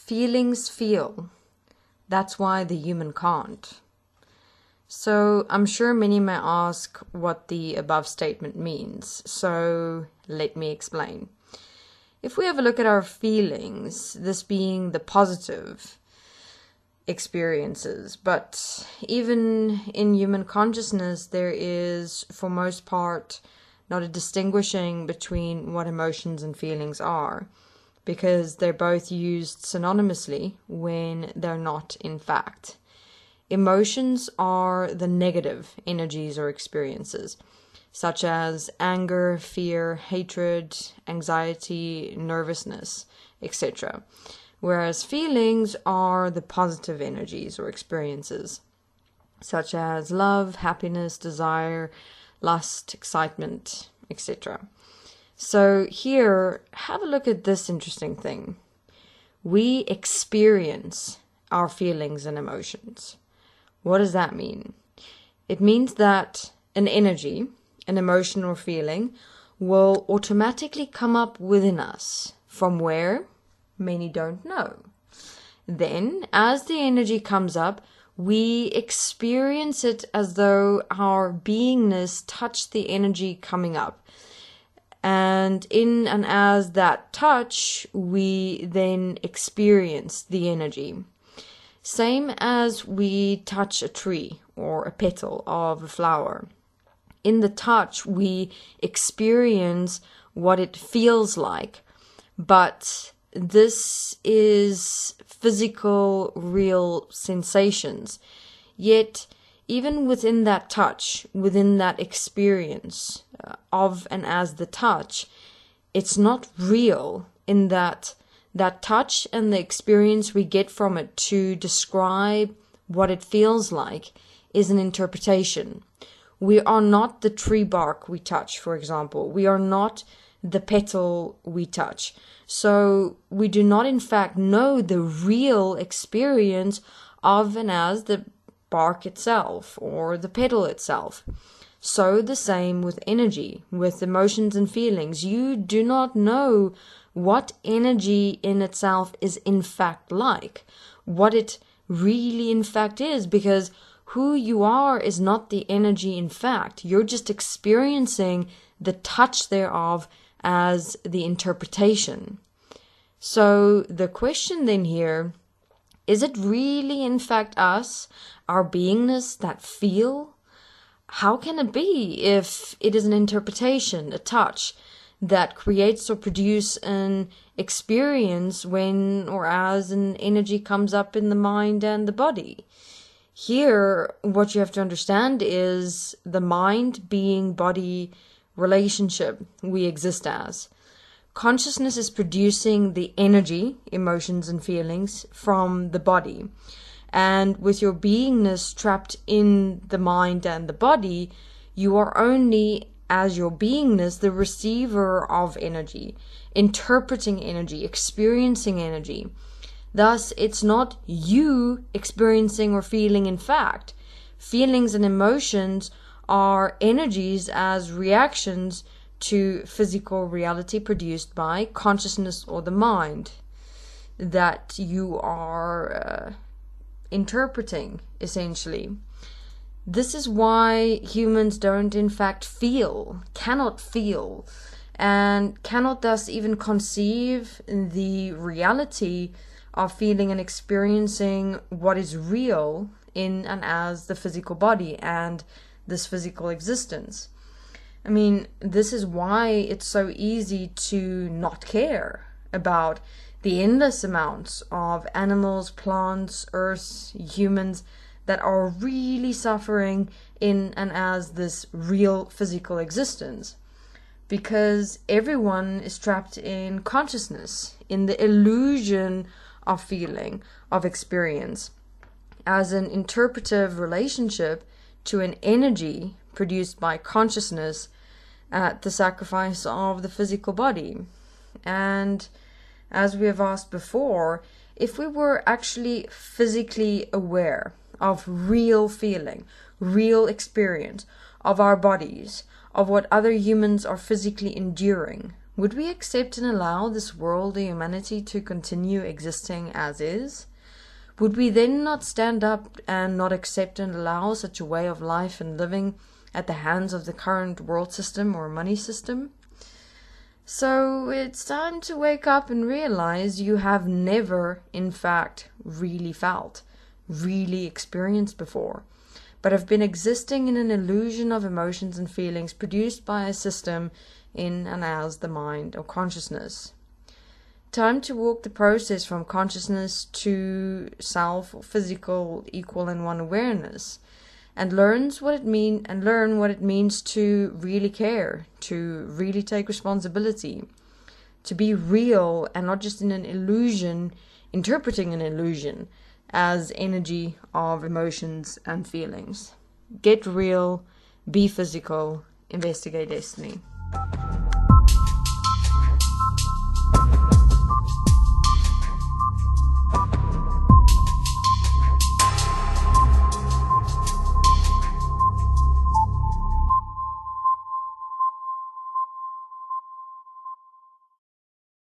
Feelings feel. That's why the human can't. So I'm sure many may ask what the above statement means. So let me explain. If we have a look at our feelings, this being the positive experiences, but even in human consciousness, there is, for most part, not a distinguishing between what emotions and feelings are, because they're both used synonymously when they're not in fact. Emotions are the negative energies or experiences, such as anger, fear, hatred, anxiety, nervousness, etc. Whereas feelings are the positive energies or experiences, such as love, happiness, desire, lust, excitement, etc. So here, have a look at this interesting thing. We experience our feelings and emotions. What does that mean? It means that an energy, an emotion or feeling, will automatically come up within us. From where? Many don't know. Then, as the energy comes up, we experience it as though our beingness touched the energy coming up. And in and as that touch, we then experience the energy. Same as we touch a tree or a petal of a flower. In the touch, we experience what it feels like, but this is physical, real sensations. Yet, even within that touch, within that experience of and as the touch, it's not real in that touch and the experience we get from it to describe what it feels like is an interpretation. We are not the tree bark we touch, for example. We are not the petal we touch. So we do not in fact know the real experience of and as the bark itself or the petal itself. So the same with energy, with emotions and feelings. You do not know what energy in itself is in fact like, what it really in fact is, because who you are is not the energy in fact. You're just experiencing the touch thereof as the interpretation. So the question then here, is it really in fact us, our beingness, that feel? How can it be if it is an interpretation, a touch, that creates or produces an experience when or as an energy comes up in the mind and the body? Here, what you have to understand is the mind-being-body relationship we exist as. Consciousness is producing the energy, emotions and feelings from the body. And with your beingness trapped in the mind and the body, you are only, as your beingness, the receiver of energy, interpreting energy, experiencing energy. Thus, it's not you experiencing or feeling in fact. Feelings and emotions are energies as reactions to physical reality produced by consciousness or the mind that you are interpreting, essentially. This is why humans don't in fact feel, cannot feel, and cannot thus even conceive the reality of feeling and experiencing what is real in and as the physical body and this physical existence. I mean, this is why it's so easy to not care about the endless amounts of animals, plants, earths, humans that are really suffering in and as this real physical existence. Because everyone is trapped in consciousness, in the illusion of feeling, of experience, as an interpretive relationship to an energy produced by consciousness at the sacrifice of the physical body. And as we have asked before, if we were actually physically aware of real feeling, real experience of our bodies, of what other humans are physically enduring, Would we accept and allow this world or humanity to continue existing as is? Would we then not stand up and not accept and allow such a way of life and living at the hands of the current world system or money system? So it's time to wake up and realize you have never, in fact, really felt, really experienced before, but have been existing in an illusion of emotions and feelings produced by a system in and as the mind or consciousness. Time to walk the process from consciousness to self or physical equal and one awareness, and learn what it means to really care, to really take responsibility, to be real and not just in an illusion, interpreting an illusion as energy of emotions and feelings. Get real, be physical, investigate destiny.